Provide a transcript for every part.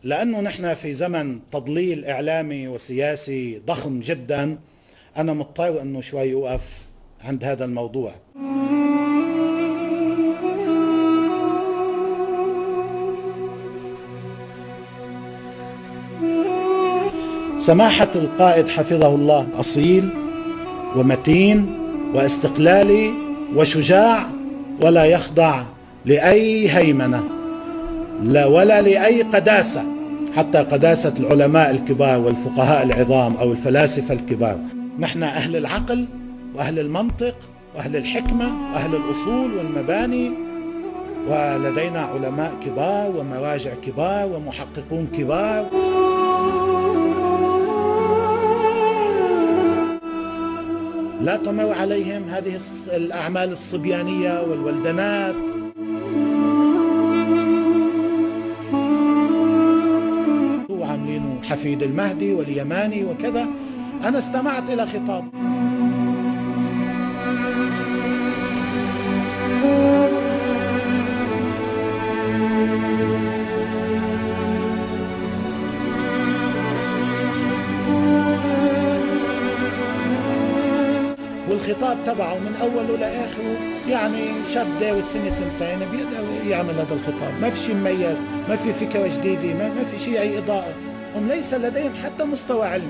لأنه نحن في زمن تضليل إعلامي وسياسي ضخم جدا، أنا مضطر أنه شوي أوقف عند هذا الموضوع. سماحة القائد حفظه الله أصيل ومتين واستقلالي وشجاع، ولا يخضع لأي هيمنة ولا لأي قداسة، حتى قداسة العلماء الكبار والفقهاء العظام أو الفلاسفة الكبار. نحن أهل العقل وأهل المنطق وأهل الحكمة وأهل الأصول والمباني، ولدينا علماء كبار ومراجع كبار ومحققون كبار. لا تمر عليهم هذه الأعمال الصبيانية والولدنات. وعاملينه حفيد المهدي واليماني وكذا. أنا استمعت إلى خطاب والخطاب تبعه من أوله لآخره يعني شاب والسنة سنتين بيقدر يعمل هذا الخطاب. ما في شيء مميز، ما في فكرة جديدة، ما في شيء أي إضاءة. هم ليس لديهم حتى مستوى علمي.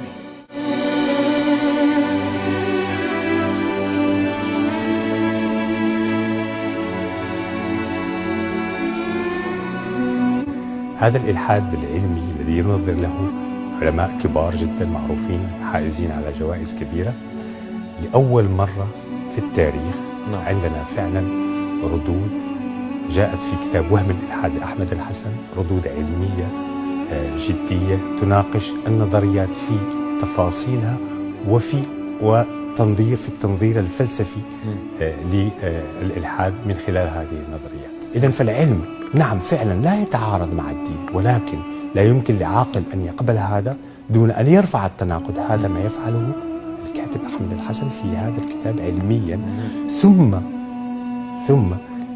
هذا الإلحاد العلمي الذي ينظر له علماء كبار جدا معروفين حائزين على جوائز كبيرة، لأول مرة في التاريخ عندنا فعلا ردود جاءت في كتاب وهم الإلحاد لأحمد الحسن، ردود علمية جدية تناقش النظريات في تفاصيلها وتنظير في التنظير الفلسفي للإلحاد من خلال هذه النظريات. إذن فالعلم نعم فعلا لا يتعارض مع الدين، ولكن لا يمكن لعاقل أن يقبل هذا دون أن يرفع التناقض. هذا ما يفعله الكاتب أحمد الحسن في هذا الكتاب علميا، ثم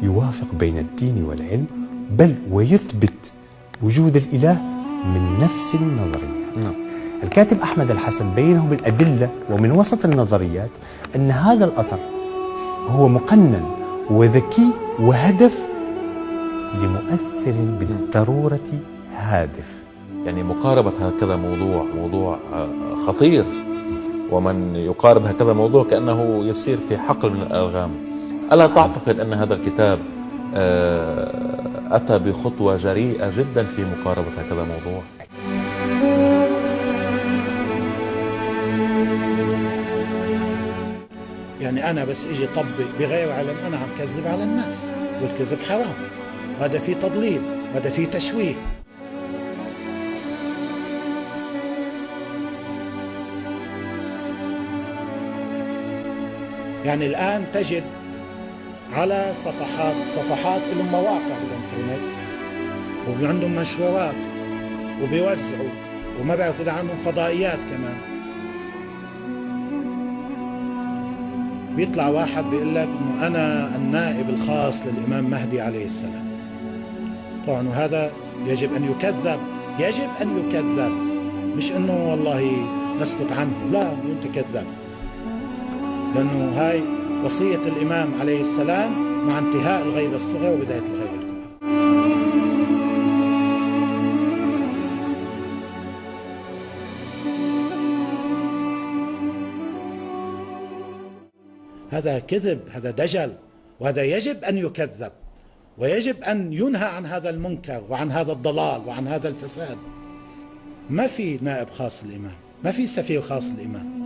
يوافق بين الدين والعلم، بل ويثبت وجود الإله من نفس النظريات. الكاتب أحمد الحسن بينه بالأدلة ومن وسط النظريات أن هذا الأثر هو مقنن وذكي وهدف لمؤثر بالضرورة هادف. يعني مقاربة هكذا موضوع خطير، ومن يقارب هكذا موضوع كأنه يسير في حقل من الألغام. ألا تعتقد أن هذا الكتاب أتى بخطوة جريئة جدا في مقاربة هكذا موضوع؟ يعني أنا بس إجي طبق بغير علم، أنا عم كذب على الناس، والكذب حرام، وهذا فيه تضليل، وهذا فيه تشويه. يعني الآن تجد على صفحات لهم مواقع بالإنترنت وعندهم مشروعات وبيوزعوا، وما بعرف إذا عندهم فضائيات كمان. بيطلع واحد بيقول لك إنه أنا النائب الخاص للإمام مهدي عليه السلام. طبعا هذا يجب أن يكذب، يجب أن يكذب، مش إنه والله نسكت عنه، لا أنت كذاب، لأنه هاي وصية الإمام عليه السلام مع انتهاء الغيبة الصغرى وبداية الغيبة الكبرى. هذا كذب، هذا دجل، وهذا يجب أن يكذب، ويجب أن ينهى عن هذا المنكر وعن هذا الضلال وعن هذا الفساد. ما في نائب خاص للإمام، ما في سفير خاص للإمام.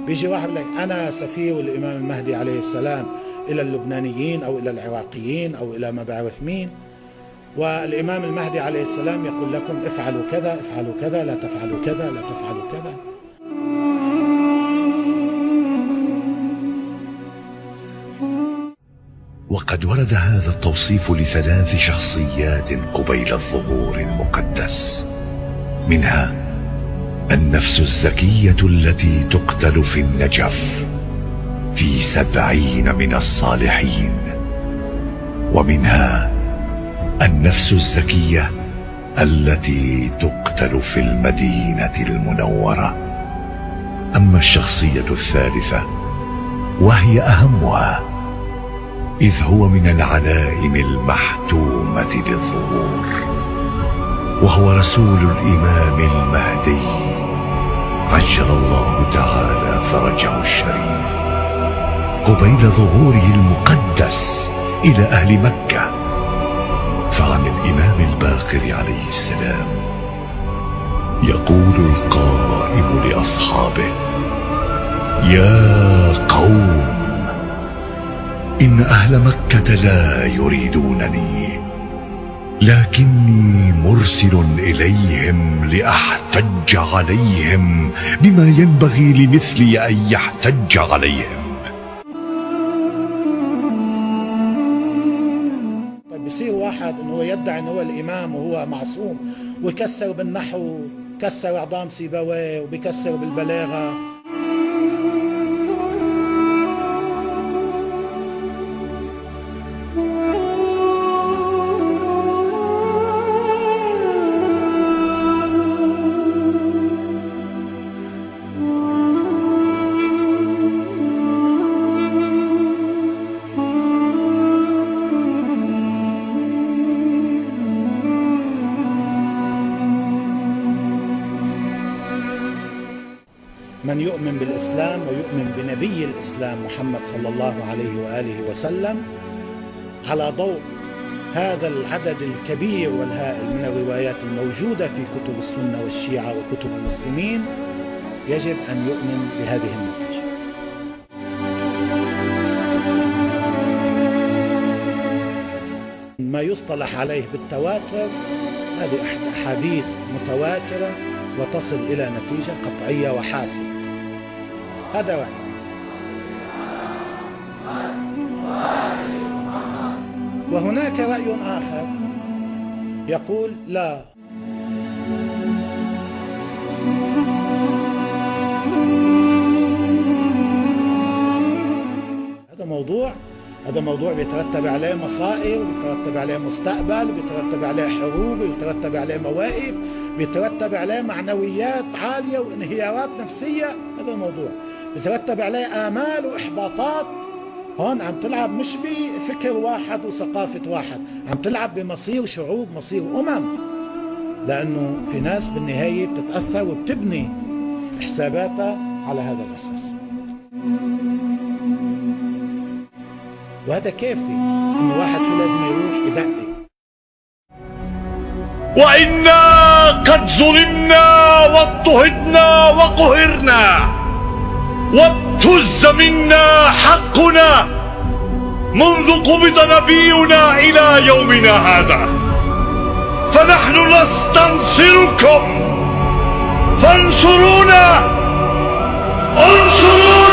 بيجي واحد لك أنا سفير الإمام المهدي عليه السلام إلى اللبنانيين أو إلى العراقيين أو إلى ما بعرف مين، والإمام المهدي عليه السلام يقول لكم افعلوا كذا، افعلوا كذا، لا تفعلوا كذا، لا تفعلوا كذا. وقد ورد هذا التوصيف ل3 شخصيات قبيل الظهور المقدس، منها النفس الزكية التي تقتل في النجف في 70 من الصالحين، ومنها النفس الزكية التي تقتل في المدينة المنورة. أما الشخصية الثالثة وهي أهمها، إذ هو من العلائم المحتومة للظهور، وهو رسول الإمام المهدي عجل الله تعالى فرجه الشريف، قبيل ظهوره المقدس إلى أهل مكة. فعن الإمام الباقر عليه السلام يقول القائل لأصحابه: يا قوم، إن أهل مكة لا يريدونني، لكني مرسل إليهم لأحتج عليهم بما ينبغي لمثلي أن يحتج عليهم. بصير واحد انه هو يدعي انه هو الامام وهو معصوم، ويكسر بالنحو، كسر اعظام سيبويه وبيكسر بالبلاغه. من يؤمن بالإسلام ويؤمن بنبي الإسلام محمد صلى الله عليه وآله وسلم على ضوء هذا العدد الكبير والهائل من الروايات الموجودة في كتب السنة والشيعة وكتب المسلمين، يجب أن يؤمن بهذه النتيجة. ما يصطلح عليه بالتواتر، هذه أحاديث متواترة وتصل إلى نتيجة قطعية وحاسمة. هذا واحد. وهناك رأي آخر يقول لا، هذا موضوع بيترتب عليه مصائب، وبيترتب عليه مستقبل، وبيترتب عليه حروب، وبيترتب عليه مواقف، بيترتب عليه معنويات عالية وانهيارات نفسية. هذا الموضوع بيترتب عليه آمال وإحباطات. هون عم تلعب مش بفكر واحد وثقافة واحد، عم تلعب بمصير شعوب، مصير لأنه في ناس بالنهاية بتتأثر وبتبني حساباتها على هذا الأساس. وهذا كافي إنه واحد شو لازم يروح يدقق. وإنا قد ظلمنا واضطهدنا وقهرنا وابتز منا حقنا منذ قبض نبينا إلى يومنا هذا، فنحن نستنصركم فانصرونا، انصرونا.